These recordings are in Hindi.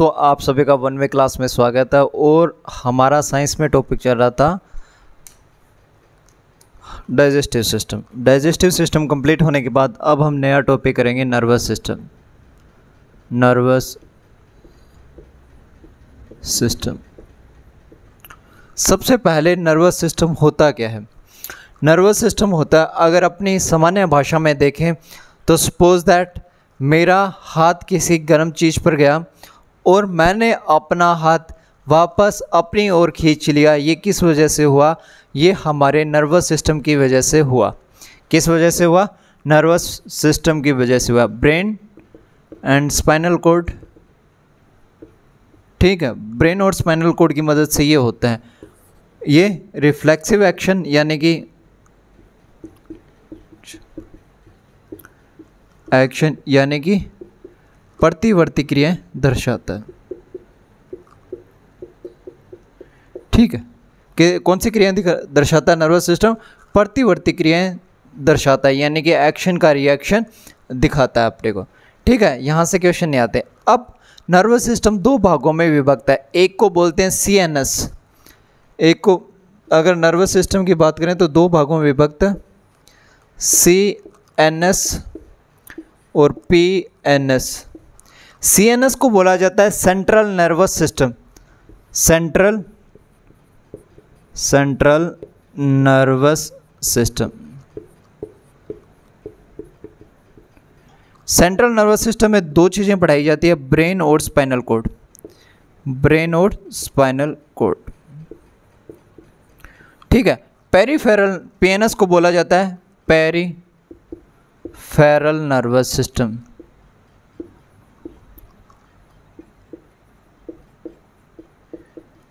तो आप सभी का 1वे क्लास में स्वागत है। और हमारा साइंस में टॉपिक चल रहा था digestive system. Digestive system complete होने के बाद अब हम नया टॉपिक करेंगे नर्वस सिस्टम। नर्वस सिस्टम सबसे पहले नर्वस सिस्टम होता क्या है? नर्वस सिस्टम होता है, अगर अपनी सामान्य भाषा में देखें तो सपोज दैट मेरा हाथ किसी गर्म चीज़ पर गया और मैंने अपना हाथ वापस अपनी ओर खींच लिया। ये किस वजह से हुआ? ये हमारे नर्वस सिस्टम की वजह से हुआ। किस वजह से हुआ? नर्वस सिस्टम की वजह से हुआ। ब्रेन एंड स्पाइनल कॉर्ड, ठीक है, ब्रेन और स्पाइनल कॉर्ड की मदद से ये होता है। ये रिफ्लेक्सिव एक्शन यानी कि प्रतिवर्ती क्रियाएं दर्शाता है। ठीक है, कि कौन सी क्रियाएं दर्शाता है नर्वस सिस्टम? प्रतिवर्ती क्रियाएं दर्शाता है, यानी कि एक्शन का रिएक्शन दिखाता है अपने को। ठीक है, यहाँ से क्वेश्चन नहीं आते। अब नर्वस सिस्टम दो भागों में विभक्त है। एक को बोलते हैं CNS। एक को, अगर नर्वस सिस्टम की बात करें तो दो भागों में विभक्त है, CNS और PNS। CNS को बोला जाता है central nervous system. Central nervous system. Central nervous system में दो चीज़ें पढ़ाई जाती है, ब्रेन और स्पाइनल कॉर्ड। ब्रेन और स्पाइनल कॉर्ड, ठीक है। पेरिफेरल PNS को बोला जाता है पेरिफेरल नर्वस सिस्टम।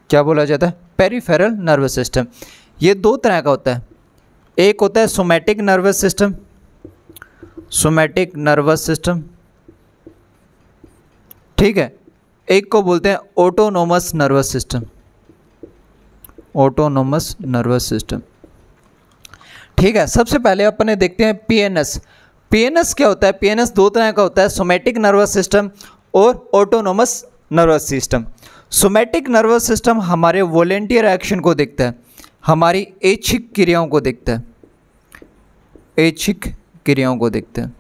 क्या बोला जाता है? Peripheral nervous system. ये दो तरह का होता है। एक होता है somatic nervous system. Somatic nervous system, ठीक है। एक को बोलते हैं autonomous nervous system. Autonomous nervous system, ठीक है। सबसे पहले अपने देखते हैं PNS। PNS क्या होता है? PNS दो तरह का होता है, सोमैटिक नर्वस सिस्टम और autonomous nervous system. Somatic nervous system हमारे वॉलेंटियर एक्शन को देखता है, हमारी ऐच्छिक क्रियाओं को देखता है, ऐच्छिक क्रियाओं को देखता है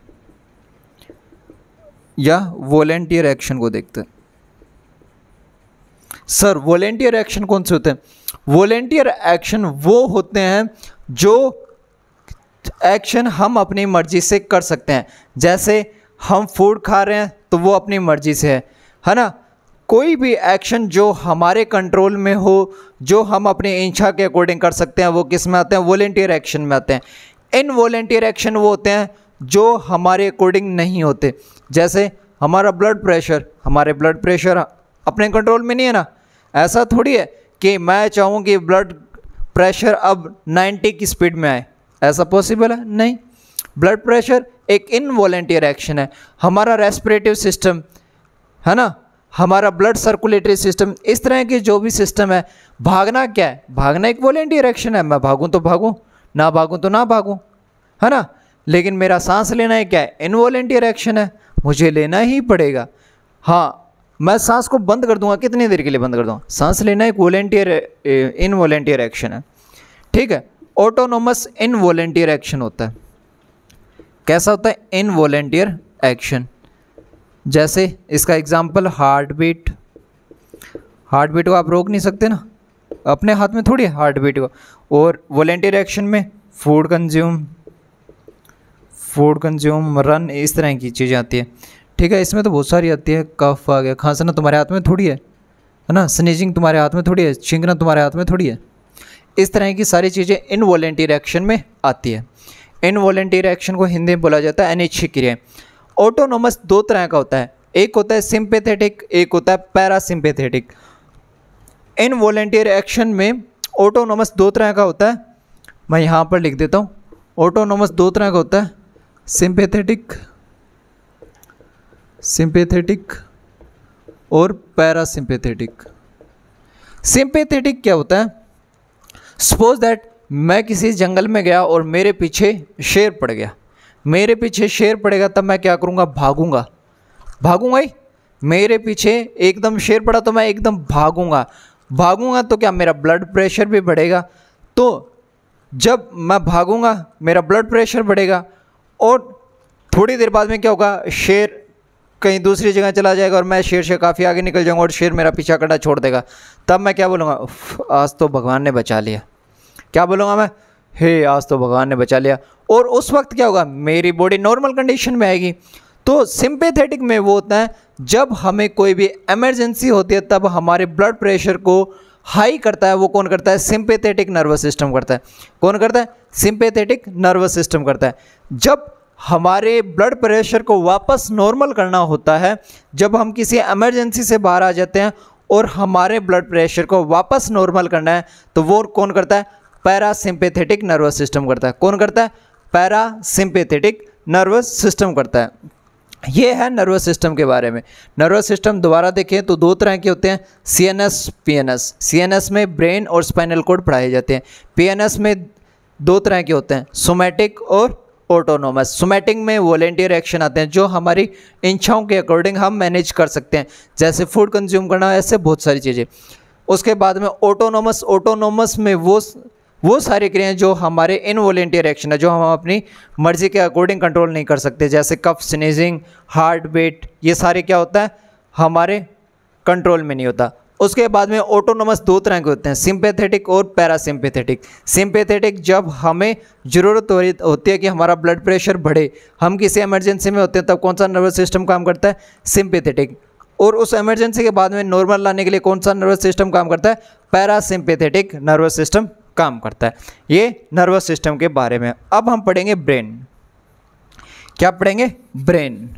या वॉलेंटियर एक्शन को देखता है। सर वॉलेंटियर एक्शन कौन से होते हैं? वॉलेंटियर एक्शन वो होते हैं जो एक्शन हम अपनी मर्जी से कर सकते हैं। जैसे हम फूड खा रहे हैं तो वो अपनी मर्जी से है ना। कोई भी एक्शन जो हमारे कंट्रोल में हो, जो हम अपनी इच्छा के अकॉर्डिंग कर सकते हैं, वो किस में आते हैं? वॉलेंटियर एक्शन में आते हैं। इनवॉलेंटियर एक्शन वो होते हैं जो हमारे अकॉर्डिंग नहीं होते। जैसे हमारा ब्लड प्रेशर, हमारे ब्लड प्रेशर अपने कंट्रोल में नहीं है ना। ऐसा थोड़ी है कि मैं चाहूँ कि ब्लड प्रेशर अब 90 की स्पीड में आए, ऐसा पॉसिबल है? नहीं। ब्लड प्रेशर एक इनवॉलेंटियर एक्शन है। हमारा रेस्पिरेटिव सिस्टम है ना, हमारा ब्लड सर्कुलेटरी सिस्टम, इस तरह के जो भी सिस्टम है, भागना क्या है? भागना एक वॉलेंटियर एक्शन है। मैं भागूं तो भागूं, ना भागूं तो ना भागूं, है ना। लेकिन मेरा सांस लेना है क्या है? इनवॉलेंटियर एक्शन है, मुझे लेना ही पड़ेगा। हाँ, मैं सांस को बंद कर दूंगा, कितनी देर के लिए बंद कर दूंगा? सांस लेना एक वॉलेंटियर इनवॉलेंटियर एक्शन है, ठीक है। ऑटोनोमस इनवॉलेंटियर एक्शन होता है। कैसा होता है? Involuntary action. जैसे इसका example heart beat. Heart beat को आप रोक नहीं सकते ना, अपने हाथ में थोड़ी है हार्ट बीट को। और वॉलेंटियर एक्शन में फूड कंज्यूम, रन, इस तरह की चीज़ें आती है, ठीक है। इसमें तो बहुत सारी आती है। कफ आ गया, खांसना तुम्हारे हाथ में थोड़ी है ना। स्नीजिंग तुम्हारे हाथ में थोड़ी है, छींकना तुम्हारे हाथ में थोड़ी है। इस तरह की सारी चीज़ें इनवॉलेंटियर एक्शन में आती है। इनवॉलेंटियर एक्शन को हिंदी में बोला जाता है अनैच्छिक क्रियाएं। ऑटोनोमस दो तरह का होता है, एक होता है सिंपैथेटिक, एक होता है पैरासिम्पैथेटिक। इनवॉलेंटियर एक्शन में ऑटोनोमस दो तरह का होता है, मैं यहाँ पर लिख देता हूँ। ऑटोनोमस दो तरह का होता है, सिंपैथेटिक और पैरासिम्पैथेटिक। सिंपैथेटिक क्या होता है? सपोज दैट मैं किसी जंगल में गया और मेरे पीछे शेर पड़ गया। मेरे पीछे शेर पड़ेगा तब मैं क्या करूँगा? भागूंगा ही। मेरे पीछे एकदम शेर पड़ा तो मैं एकदम भागूंगा तो क्या मेरा ब्लड प्रेशर भी बढ़ेगा। तो जब मैं भागूंगा मेरा ब्लड प्रेशर बढ़ेगा और थोड़ी देर बाद में क्या होगा, शेर कहीं दूसरी जगह चला जाएगा और मैं शेर से काफ़ी आगे निकल जाऊंगा और शेर मेरा पीछा करना छोड़ देगा। तब मैं क्या बोलूँगा, आज तो भगवान ने बचा लिया। क्या बोलूँगा मैं, हे आज तो भगवान ने बचा लिया। और उस वक्त क्या होगा, मेरी बॉडी नॉर्मल कंडीशन में आएगी। तो सिंपैथेटिक में वो होता है जब हमें कोई भी इमरजेंसी होती है तब हमारे ब्लड प्रेशर को हाई करता है। वो कौन करता है, सिंपैथेटिक नर्वस सिस्टम करता है। कौन करता है, सिंपैथेटिक नर्वस सिस्टम करता है। जब हमारे ब्लड प्रेशर को वापस नॉर्मल करना होता है, जब हम किसी इमरजेंसी से बाहर आ जाते हैं और हमारे ब्लड प्रेशर को वापस नॉर्मल करना है, तो वो कौन करता है, पैरासिम्पैथेटिक नर्वस सिस्टम करता है। कौन करता है, पैरासिम्पैथेटिक नर्वस सिस्टम करता है। ये है नर्वस सिस्टम के बारे में। नर्वस सिस्टम दोबारा देखें तो दो तरह के होते हैं, सीएनएस, पीएनएस। सीएनएस में ब्रेन और स्पाइनल कॉर्ड पढ़ाए जाते हैं। पीएनएस में दो तरह के होते हैं, सोमैटिक और ऑटोनोमस। सोमैटिक में वॉलेंटियर एक्शन आते हैं जो हमारी इच्छाओं के अकॉर्डिंग हम मैनेज कर सकते हैं, जैसे फूड कंज्यूम करना, ऐसे बहुत सारी चीज़ें। उसके बाद में ऑटोनोमस में वो सारी क्रियाएं जो हमारे इनवॉलेंटियर एक्शन है, जो हम अपनी मर्जी के अकॉर्डिंग कंट्रोल नहीं कर सकते, जैसे कफ, स्नीजिंग, हार्ट बीट, ये सारे क्या होता है, हमारे कंट्रोल में नहीं होता। उसके बाद में ऑटोनोमस दो तरह के होते हैं, सिंपैथेटिक और पैरासिम्पैथेटिक। सिंपैथेटिक जब हमें ज़रूरत होती है कि हमारा ब्लड प्रेशर बढ़े, हम किसी इमरजेंसी में होते हैं, तब कौन सा नर्वस सिस्टम काम करता है, सिंपैथेटिक। और उस इमरजेंसी के बाद में नॉर्मल लाने के लिए कौन सा नर्वस सिस्टम काम करता है, पैरासिम्पैथेटिक नर्वस सिस्टम काम करता है। ये नर्वस सिस्टम के बारे में। अब हम पढ़ेंगे ब्रेन। क्या पढ़ेंगे, ब्रेन।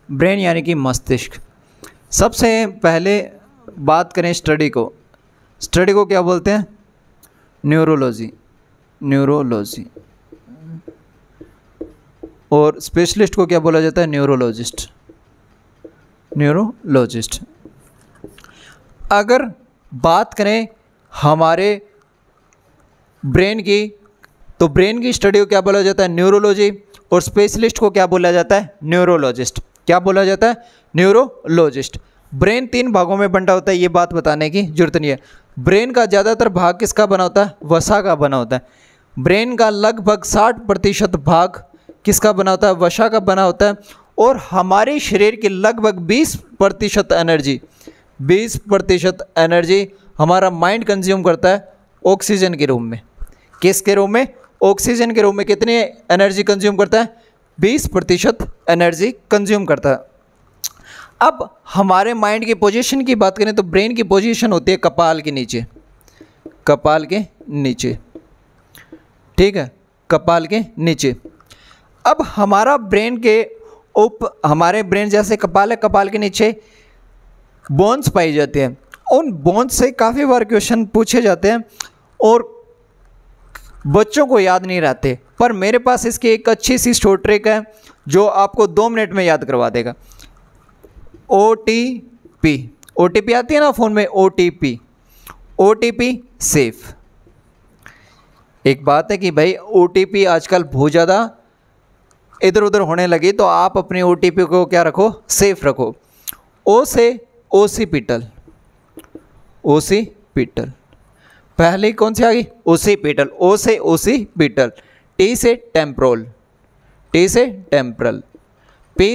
ब्रेन यानी कि मस्तिष्क। सबसे पहले बात करें स्टडी को क्या बोलते हैं, न्यूरोलॉजी। और स्पेशलिस्ट को क्या बोला जाता है, न्यूरोलॉजिस्ट। अगर बात करें हमारे ब्रेन की, तो ब्रेन की स्टडी को क्या बोला जाता है, न्यूरोलॉजी। और स्पेशलिस्ट को क्या बोला जाता है, न्यूरोलॉजिस्ट। क्या बोला जाता है, न्यूरोलॉजिस्ट। ब्रेन 3 भागों में बंटा होता है, ये बात बताने की जरूरत नहीं है। ब्रेन का ज़्यादातर भाग किसका बना होता है, वसा का बना होता है। ब्रेन का लगभग 60% भाग किसका बना होता है, वसा का बना होता है। और हमारे शरीर की लगभग 20% एनर्जी हमारा माइंड कंज्यूम करता है ऑक्सीजन के रूप में। किसके रूप में, ऑक्सीजन के रूप में। कितनी एनर्जी कंज्यूम करता है, 20% एनर्जी कंज्यूम करता है। अब हमारे माइंड की पोजीशन की बात करें तो ब्रेन की पोजीशन होती है कपाल के नीचे, ठीक है, कपाल के नीचे। अब हमारा ब्रेन हमारे ब्रेन जैसे कपाल है, कपाल के नीचे बोन्स पाई जाती हैं। उन बोन्स से काफ़ी बार क्वेश्चन पूछे जाते हैं और बच्चों को याद नहीं रहते, पर मेरे पास इसकी एक अच्छी सी शॉर्ट ट्रिक है जो आपको 2 मिनट में याद करवा देगा। OTP आती है ना फ़ोन में, OTP सेफ। एक बात है कि भाई OTP आजकल बहुत ज़्यादा इधर उधर होने लगी, तो आप अपने OTP को क्या रखो, सेफ रखो। O से ओसीपिटल, पहले कौन सी आ गई, ओसीपिटल। O से ओसीपिटल। T से टेम्पोरल, P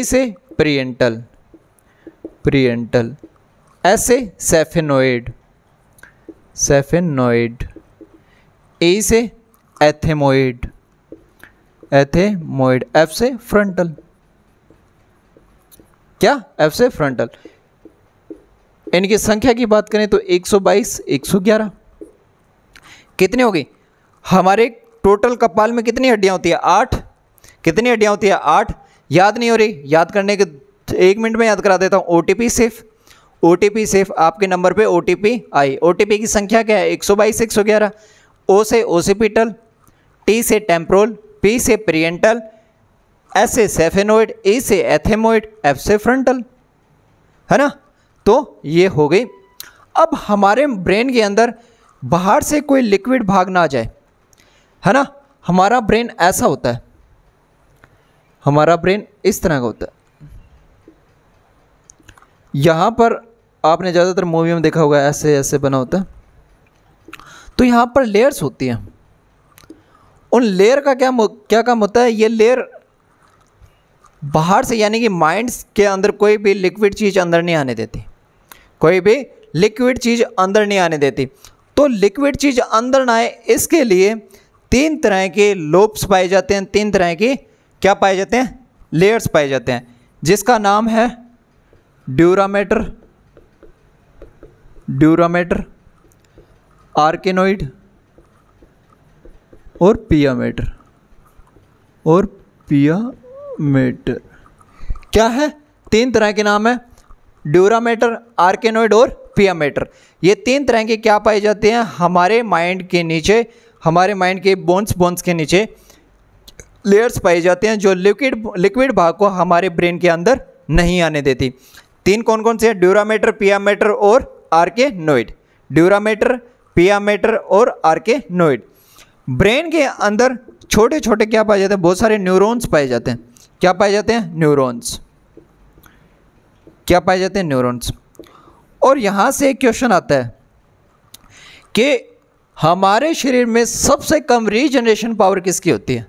से प्रियंटल, S से सेफेनोइड, E से एथेमोइड, F से फ्रंटल। क्या, F से फ्रंटल। इनकी संख्या की बात करें तो 122, 111 कितनी होगी, हमारे टोटल कपाल में कितनी हड्डियां होती है, 8। कितनी हड्डियां होती है, 8। याद नहीं हो रही, याद करने के 1 मिनट में याद करा देता हूँ। OTP सेफ आपके नंबर पे OTP आई। OTP की संख्या क्या है, 122, 111। O से ओसिपिटल, T से टेम्पोरल, P से प्रियंटल, S से सेफेनोइड, E से एथेमोइड, F से फ्रंटल, है ना। तो ये हो गई। अब हमारे ब्रेन के अंदर बाहर से कोई लिक्विड भाग ना आ जाए, है ना। हमारा ब्रेन ऐसा होता है, हमारा ब्रेन इस तरह का होता है। यहाँ पर आपने ज़्यादातर मूवी में देखा होगा ऐसे ऐसे बना होता है। तो यहाँ पर लेयर्स होती हैं। उन लेयर का क्या काम होता है, ये लेयर बाहर से यानी कि माइंड के अंदर कोई भी लिक्विड चीज़ अंदर नहीं आने देती, कोई भी लिक्विड चीज़ अंदर नहीं आने देती। तो लिक्विड चीज़ अंदर ना आए इसके लिए 3 तरह के लोब्स पाए जाते हैं, 3 तरह के क्या पाए जाते हैं, लेयर्स पाए जाते हैं, जिसका नाम है ड्यूरामेटर, आर्केनोइड और पियामेटर। क्या है, 3 तरह के नाम है, ड्यूरामेटर, आर्केनोइड और पियामेटर। ये 3 तरह के क्या पाए जाते हैं हमारे माइंड के नीचे, हमारे माइंड के बोन्स के नीचे लेयर्स पाई जाते हैं, जो लिक्विड भाग को हमारे ब्रेन के अंदर नहीं आने देती। 3 कौन कौन से हैं, ड्यूरामेटर, पियामेटर और आर्केनोइड। ड्यूरामेटर, पियामेटर और आर्केनोइड। ब्रेन के अंदर छोटे छोटे क्या पाए जाते हैं, बहुत सारे न्यूरॉन्स पाए जाते हैं। क्या पाए जाते हैं, न्यूरॉन्स। क्या पाए जाते हैं, न्यूरॉन्स। और यहाँ से एक क्वेश्चन आता है कि हमारे शरीर में सबसे कम रीजनरेशन पावर किसकी होती है।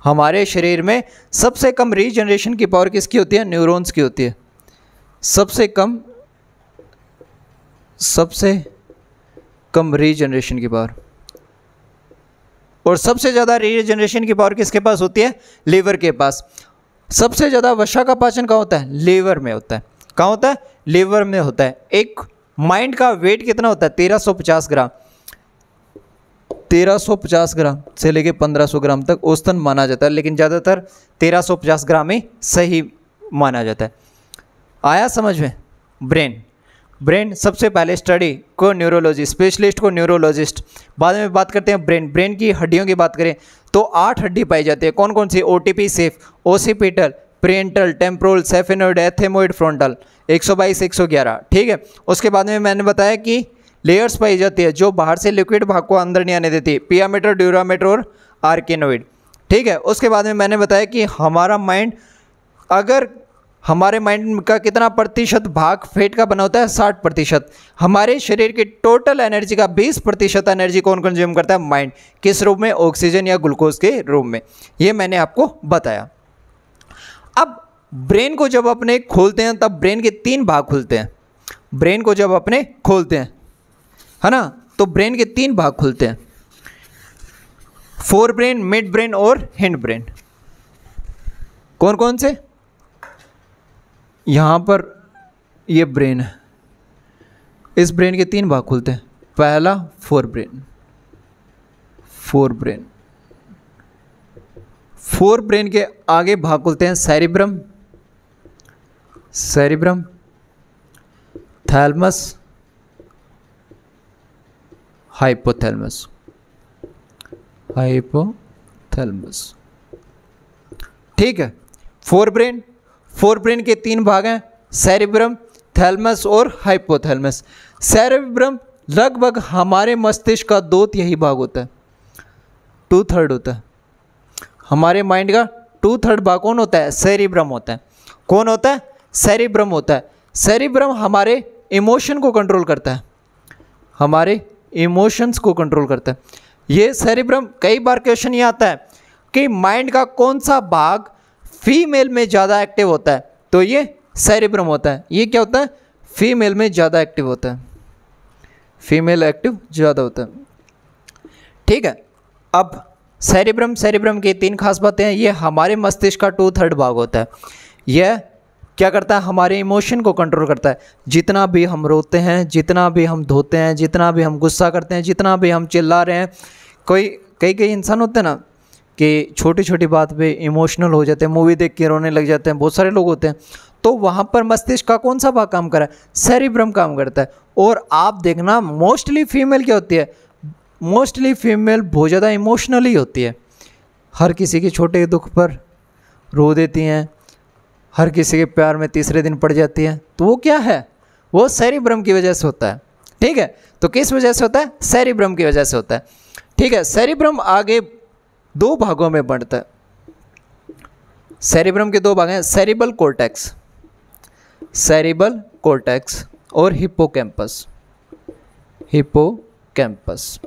हमारे शरीर में सबसे कम रीजनरेशन की पावर किसकी होती है, न्यूरॉन्स की होती है। सबसे कम रीजनरेशन की पावर। और सबसे ज़्यादा रीजनरेशन की पावर किसके पास होती है, लीवर के पास। सबसे ज़्यादा वसा का पाचन कहाँ होता है, लीवर में होता है। कहाँ होता है, लीवर में होता है। एक माइंड का वेट कितना होता है, 1350 ग्राम। 1350 ग्राम से लेके 1500 ग्राम तक औसतन माना जाता है, लेकिन ज़्यादातर 1350 ग्राम ही सही माना जाता है। आया समझ में। ब्रेन सबसे पहले स्टडी को न्यूरोलॉजी स्पेशलिस्ट को न्यूरोलॉजिस्ट, बाद में बात करते हैं ब्रेन की हड्डियों की बात करें तो 8 हड्डी पाई जाती है। कौन कौन सी, OTP safe, occipital, parietal, temporal, sphenoid, ethmoid, frontal, 122, 111। ठीक है। उसके बाद में मैंने बताया कि लेयर्स पाई जाती है जो बाहर से लिक्विड भाग को अंदर नहीं आने देती, पियामेटर, ड्यूरामेटर और आर्केनोइड। ठीक है। उसके बाद में मैंने बताया कि हमारा माइंड, अगर हमारे माइंड का कितना प्रतिशत भाग फैट का बना होता है, 60%। हमारे शरीर की टोटल एनर्जी का 20% एनर्जी कौन कंज्यूम करता है, माइंड। किस रूप में, ऑक्सीजन या ग्लूकोज के रूप में। ये मैंने आपको बताया। अब ब्रेन को जब अपने खोलते हैं तब ब्रेन के 3 भाग खुलते हैं। ब्रेन को जब अपने खोलते हैं, है ना, तो ब्रेन के 3 भाग खुलते हैं, फोर ब्रेन, मिड ब्रेन और हिंड ब्रेन। कौन कौन से, यहाँ पर ये ब्रेन है, इस ब्रेन के 3 भाग खुलते हैं। पहला फोर ब्रेन के आगे भाग खुलते हैं सेरिब्रम, थैलमस, हाइपोथैलेमस। ठीक है। फोर ब्रेन के 3 भाग हैं, सेरिब्रम, थैलमस और हाइपोथैलेमस। सेरिब्रम लगभग हमारे मस्तिष्क का 2/3 भाग होता है, 2/3 होता है। हमारे माइंड का 2/3 भाग कौन होता है, सेरिब्रम होता है। कौन होता है, सेरिब्रम होता है। सेरिब्रम हमारे इमोशन को कंट्रोल करता है, हमारे इमोशंस को कंट्रोल करता है। ये सेरिब्रम, कई बार क्वेश्चन ये आता है कि माइंड का कौन सा भाग फीमेल में ज़्यादा एक्टिव होता है, तो ये सेरिब्रम होता है। ये क्या होता है, फीमेल में ज़्यादा एक्टिव होता है, फीमेल एक्टिव ज़्यादा होता है। ठीक है। अब सेरिब्रम की 3 खास बातें हैं। ये हमारे मस्तिष्क का 2/3 भाग होता है। यह क्या करता है, हमारे इमोशन को कंट्रोल करता है। जितना भी हम रोते हैं, जितना भी हम धोते हैं, जितना भी हम गुस्सा करते हैं, जितना भी हम चिल्ला रहे हैं, कई इंसान होते हैं ना कि छोटी छोटी बात पे इमोशनल हो जाते हैं, मूवी देख के रोने लग जाते हैं, बहुत सारे लोग होते हैं। तो वहाँ पर मस्तिष्क का कौन सा भाग काम कर रहा है, सेरिब्रम काम करता है। और आप देखना मोस्टली फीमेल क्या होती है, मोस्टली फीमेल बहुत ज़्यादा इमोशनली होती है। हर किसी के छोटे दुख पर रो देती हैं, हर किसी के प्यार में तीसरे दिन पड़ जाती है। तो वो क्या है, वो सेरिब्रम की वजह से होता है। ठीक है, तो किस वजह से होता है? सेरिब्रम की वजह से होता है। ठीक है, सेरिब्रम आगे दो भागों में बढ़ता है। सेरिब्रम के दो भाग हैं, सेरिबल कोर्टेक्स, सेरिबल कोर्टेक्स और हिप्पोकैम्पस, हिप्पोकैम्पस।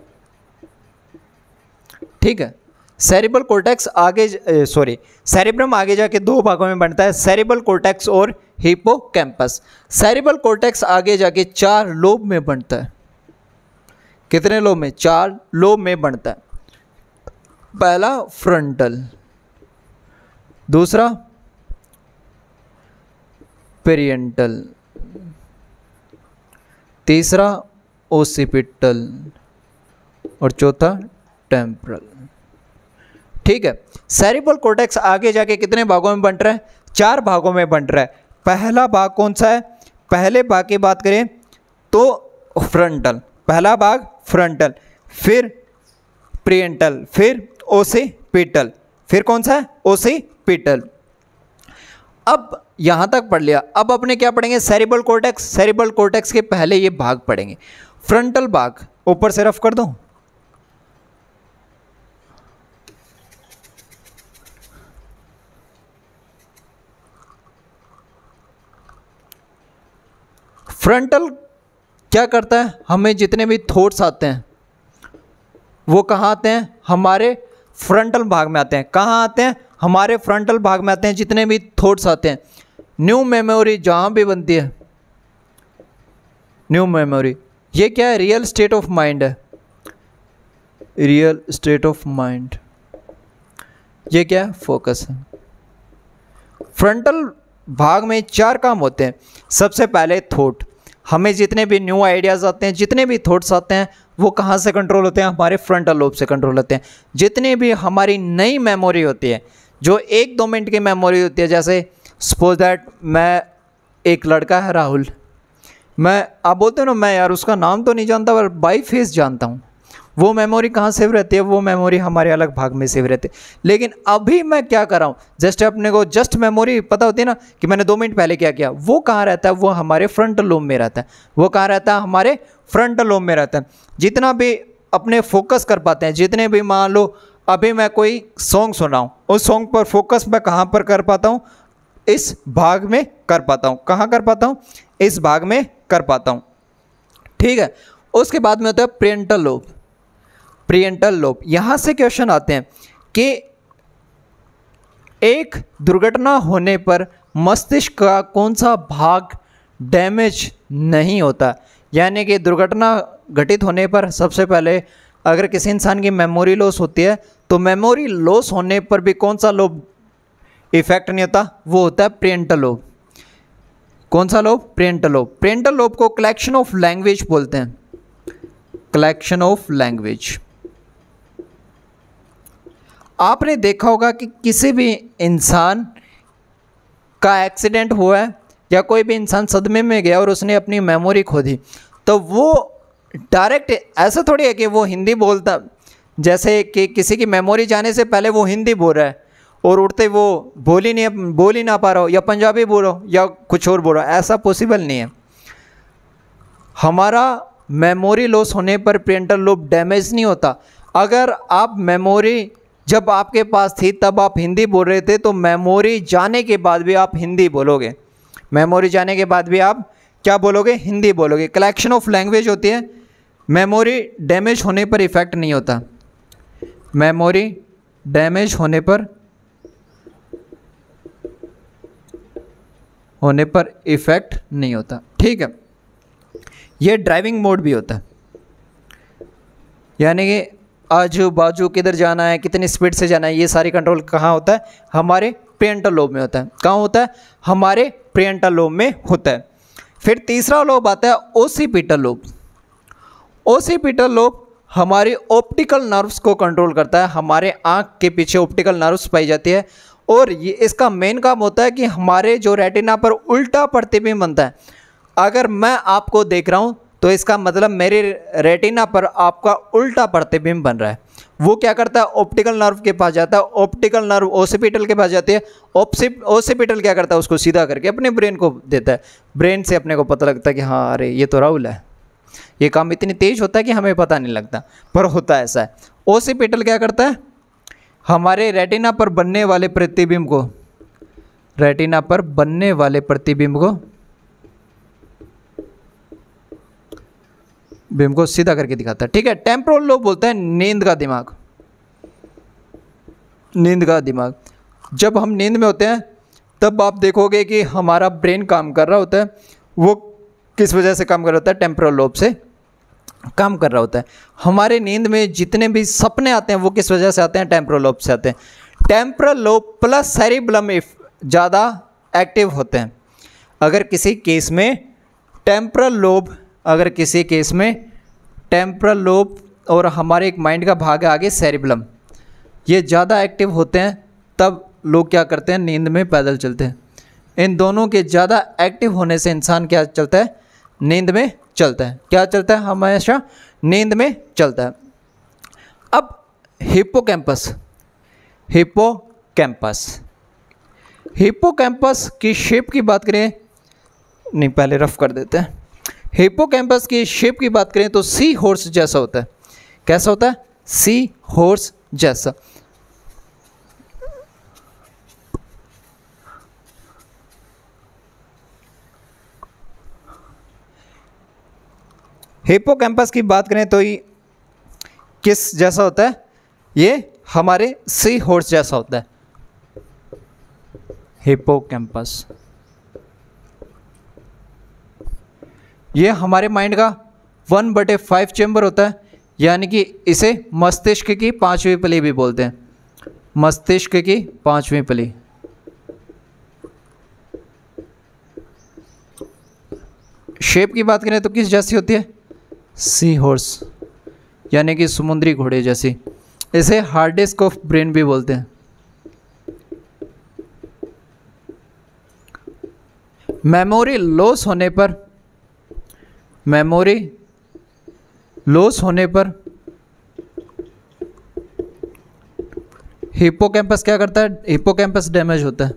ठीक है, सेरिबल कोर्टेक्स आगे सेरिब्रम आगे जाके दो भागों में बनता है, सेरिबल कोर्टेक्स और हिप्पोकैम्पस। सेरिबल कोर्टेक्स आगे जाके 4 लोब में बनता है। कितने लोब में? 4 लोब में बनता है। पहला फ्रंटल, दूसरा पेरिएंटल, तीसरा ओसिपिटल और चौथा टेम्परल। ठीक है, सेरिबल कोर्टेक्स आगे जाके कितने भागों में बंट रहा है? 4 भागों में बंट रहा है। पहला भाग कौन सा है? पहले भाग की बात करें तो फ्रंटल, पहला भाग फ्रंटल, फिर प्रिएंटल, फिर ओसिपिटल, फिर कौन सा है? ओसिपिटल। अब यहां तक पढ़ लिया। अब अपने क्या पढ़ेंगे? Cerebral cortex. सेरिबल कोर्टेक्स के पहले ये भाग पढ़ेंगे। फ्रंटल भाग ऊपर से रफ कर दूं। फ्रंटल क्या करता है? हमें जितने भी थॉट्स आते हैं वो कहाँ आते हैं? हमारे फ्रंटल भाग में आते हैं। कहाँ आते हैं? हमारे फ्रंटल भाग में आते हैं। जितने भी थॉट्स आते हैं, न्यू मेमोरी जहाँ भी बनती है, न्यू मेमोरी, ये क्या है? रियल स्टेट ऑफ माइंड है, रियल स्टेट ऑफ माइंड। ये क्या है? फोकस है। फ्रंटल भाग में 4 काम होते हैं। सबसे पहले थॉट, हमें जितने भी न्यू आइडियाज़ आते हैं, जितने भी थॉट्स आते हैं, वो कहाँ से कंट्रोल होते हैं? हमारे फ्रंटल लोब से कंट्रोल होते हैं। जितनी भी हमारी नई मेमोरी होती है, जो 1-2 मिनट की मेमोरी होती है, जैसे सपोज दैट मैं, एक लड़का है राहुल, मैं, आप बोलते हो ना, मैं यार उसका नाम तो नहीं जानता पर बाई फेस जानता हूँ, वो मेमोरी कहाँ सेव रहती है? वो मेमोरी हमारे अलग भाग में सेव रहती है। लेकिन अभी मैं क्या कर रहा हूँ? जस्ट अपने को जस्ट मेमोरी पता होती है ना कि मैंने 2 मिनट पहले क्या किया, वो कहाँ रहता है? वो हमारे फ्रंटल लोब में रहता है। वो कहाँ रहता है? हमारे फ्रंटल लोब में रहता है। जितना भी अपने फोकस कर पाते हैं, जितने भी, मान लो अभी मैं कोई सॉन्ग सुना हूँ, उस सॉन्ग पर फोकस मैं कहाँ पर कर पाता हूँ? इस भाग में कर पाता हूँ। कहाँ कर पाता हूँ? इस भाग में कर पाता हूँ। ठीक है, उसके बाद में होता है प्रिएंटल लोब। प्रिएंटल लोब, यहाँ से क्वेश्चन आते हैं कि एक दुर्घटना होने पर मस्तिष्क का कौन सा भाग डैमेज नहीं होता? यानी कि दुर्घटना घटित होने पर सबसे पहले अगर किसी इंसान की मेमोरी लॉस होती है, तो मेमोरी लॉस होने पर भी कौन सा लोब इफेक्ट नहीं होता? वो होता है प्रिएंटल लोब। कौन सा लोब? प्रिएंटल लोब। प्रिएंटल लोब को कलेक्शन ऑफ लैंग्वेज बोलते हैं, कलेक्शन ऑफ लैंग्वेज। आपने देखा होगा कि किसी भी इंसान का एक्सीडेंट हुआ है या कोई भी इंसान सदमे में गया और उसने अपनी मेमोरी खो दी, तो वो डायरेक्ट ऐसा थोड़ी है कि वो हिंदी बोलता, जैसे कि किसी की मेमोरी जाने से पहले वो हिंदी बोल रहा है और उड़ते वो बोल ही ना पा रहा हो, या पंजाबी बोल रहा हो या कुछ और बोल रहा हो, ऐसा पॉसिबल नहीं है। हमारा मेमोरी लॉस होने पर प्रिएंटल लोब डैमेज नहीं होता। अगर आप मेमोरी जब आपके पास थी तब आप हिंदी बोल रहे थे, तो मेमोरी जाने के बाद भी आप हिंदी बोलोगे। मेमोरी जाने के बाद भी आप क्या बोलोगे? हिंदी बोलोगे। कलेक्शन ऑफ लैंग्वेज होती है। मेमोरी डैमेज होने पर इफेक्ट नहीं होता, मेमोरी डैमेज होने पर इफेक्ट नहीं होता। ठीक है, ये ड्राइविंग मोड भी होता है, यानी कि आजू बाजू किधर जाना है, कितनी स्पीड से जाना है, ये सारी कंट्रोल कहाँ होता है? हमारे प्रिएंटल लोब में होता है। कहाँ होता है? हमारे प्रिएंटल लोब में होता है। फिर तीसरा लोब आता है ओसिपिटल लोब। ओसिपिटल लोब हमारी ऑप्टिकल नर्व्स को कंट्रोल करता है। हमारे आँख के पीछे ऑप्टिकल नर्व्स पाई जाती है और ये इसका मेन काम होता है कि हमारे जो रेटिना पर उल्टा प्रतिबिंब बनता है। अगर मैं आपको देख रहा हूँ तो इसका मतलब मेरे रेटिना पर आपका उल्टा प्रतिबिंब बन रहा है। वो क्या करता है, ऑप्टिकल नर्व के पास जाता है, ऑप्टिकल नर्व ओसिपिटल के पास जाती है, ओसिपिटल क्या करता है, उसको सीधा करके अपने ब्रेन को देता है। ब्रेन से अपने को पता लगता है कि हाँ अरे ये तो राहुल है। ये काम इतनी तेज होता है कि हमें पता नहीं लगता, पर होता ऐसा है। ओसिपिटल क्या करता है, हमारे रेटिना पर बनने वाले प्रतिबिंब को, रेटिना पर बनने वाले प्रतिबिंब को सीधा करके दिखाता है। ठीक है, टेम्पोरल लोब बोलते हैं नींद का दिमाग, नींद का दिमाग। जब हम नींद में होते हैं तब आप देखोगे कि हमारा ब्रेन काम कर रहा होता है। वो किस वजह से काम कर रहा होता है, टेम्पोरल लोब से काम कर रहा होता है। हमारे नींद में जितने भी सपने आते हैं वो किस वजह से आते हैं, टेम्पोरल लोब से आते हैं। टेम्पोरल लोब प्लस सेरिबेलम ज़्यादा एक्टिव होते हैं। अगर किसी केस में टेम्पोरल लोब, अगर किसी केस में टेम्पोरल लोब और हमारे एक माइंड का भाग है आगे सेरिबेलम, ये ज़्यादा एक्टिव होते हैं, तब लोग क्या करते हैं, नींद में पैदल चलते हैं। इन दोनों के ज़्यादा एक्टिव होने से इंसान क्या चलता है, नींद में चलता है। क्या चलता है, हमेशा नींद में चलता है। अब हिप्पोकैम्पस, हिप्पोकैम्पस की शेप की बात करें, नहीं पहले रफ कर देते हैं। हिप्पोकैम्पस की शेप की बात करें तो सी हॉर्स जैसा होता है। कैसा होता है, सी हॉर्स जैसा। हिप्पोकैम्पस की बात करें तो ये किस जैसा होता है, ये हमारे सी हॉर्स जैसा होता है हिप्पोकैम्पस। ये हमारे माइंड का 1/5 चेंबर होता है, यानी कि इसे मस्तिष्क की 5वीं पली भी बोलते हैं, मस्तिष्क की 5वीं पली। शेप की बात करें तो किस जैसी होती है, सी हॉर्स, यानी कि समुद्री घोड़े जैसी। इसे हार्ड डिस्क ऑफ ब्रेन भी बोलते हैं। मेमोरी लॉस होने पर, मेमोरी लॉस होने पर हिप्पोकैम्पस क्या करता है, हिप्पोकैम्पस डैमेज होता है।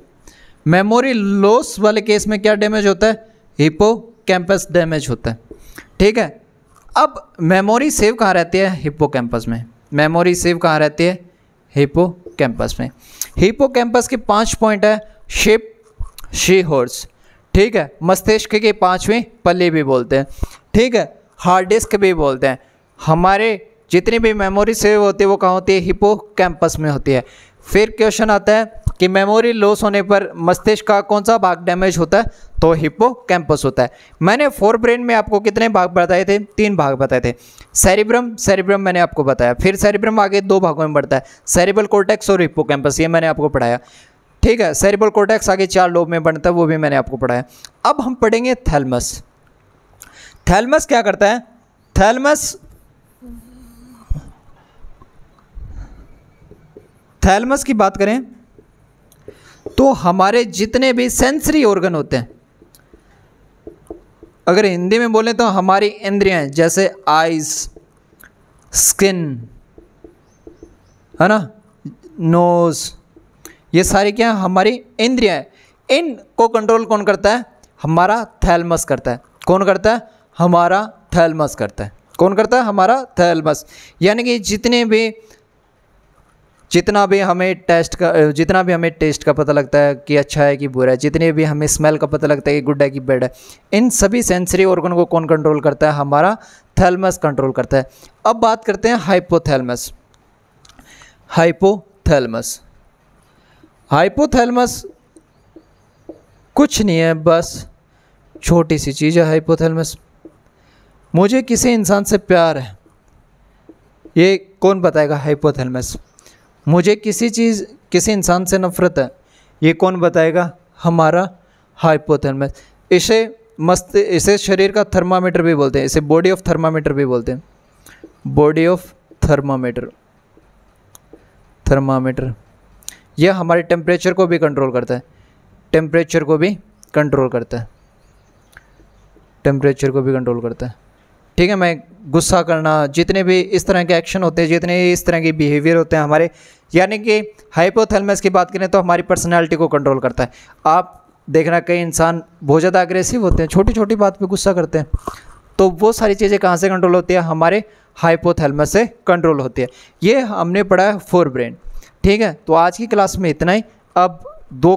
मेमोरी लॉस वाले केस में क्या डैमेज होता है, हिप्पोकैम्पस डैमेज होता है। ठीक है, अब मेमोरी सेव कहाँ रहती है, हिप्पोकैम्पस में। मेमोरी सेव कहाँ रहती है, हिप्पोकैम्पस में। हिप्पोकैम्पस के 5 पॉइंट है, शेप सी हॉर्स, ठीक है, मस्तिष्क की 5वीं पल्ली भी बोलते हैं, ठीक है, हार्ड डिस्क भी बोलते हैं। हमारे जितनी भी मेमोरी सेव होती है वो कहाँ होती है, हिप्पोकैम्पस में होती है। फिर क्वेश्चन आता है कि मेमोरी लॉस होने पर मस्तिष्क का कौन सा भाग डैमेज होता है, तो हिप्पोकैम्पस होता है। मैंने फोर ब्रेन में आपको कितने भाग बताए थे, 3 भाग बताए थे। सेरिब्रम मैंने आपको बताया, फिर सेरिब्रम आगे 2 भागों में बढ़ता है, सेरिब्रल कॉर्टेक्स और हिप्पोकैम्पस, ये मैंने आपको पढ़ाया। ठीक है, सेरिब्रल कॉर्टेक्स आगे 4 लोब में बनता है, वो भी मैंने आपको पढ़ाया। अब हम पढ़ेंगे थैलमस। थैलमस क्या करता है, थैलमस की बात करें तो हमारे जितने भी सेंसरी ऑर्गन होते हैं, अगर हिंदी में बोलें तो हमारी इंद्रियां, जैसे आइज, स्किन, है ना, नोज, ये सारी क्या हमारी इंद्रियां हैं। इनको कंट्रोल कौन करता है, हमारा थैलमस करता है। कौन करता है, हमारा थैलमस करता है। कौन करता है, हमारा थैलमस। यानी कि जितना भी हमें टेस्ट का पता लगता है कि अच्छा है कि बुरा है, जितने भी हमें स्मेल का पता लगता है कि गुड है कि बैड है, इन सभी सेंसरी ऑर्गन को कौन कंट्रोल करता है, हमारा थैलमस कंट्रोल करता है। अब बात करते हैं हाइपोथैलमस। हाइपोथैलमस कुछ नहीं है, बस छोटी सी चीज़ है हाइपोथैलमस। मुझे किसी इंसान से प्यार है, ये कौन बताएगा, हाइपोथैलमस। मुझे किसी इंसान से नफरत है, ये कौन बताएगा, हमारा हाइपोथैलमस। इसे शरीर का थर्मामीटर भी बोलते हैं, इसे बॉडी ऑफ थर्मामीटर भी बोलते हैं, बॉडी ऑफ थर्मामीटर। यह हमारे टेम्परेचर को भी कंट्रोल करता है, टेम्परेचर को भी कंट्रोल करता है। ठीक है, मैं गुस्सा करना, जितने भी इस तरह के एक्शन होते हैं, जितने इस तरह के बिहेवियर होते हैं हमारे, यानी कि हाइपोथैलेमस की बात करें तो हमारी पर्सनैलिटी को कंट्रोल करता है। आप देखना कई इंसान बहुत ज़्यादा अग्रेसिव होते हैं, छोटी छोटी बात पे गुस्सा करते हैं, तो वो सारी चीज़ें कहाँ से कंट्रोल होती है? हमारे हाइपोथैलेमस से कंट्रोल होती है। ये हमने पढ़ा है फोर ब्रेन। ठीक है, तो आज की क्लास में इतना ही। अब दो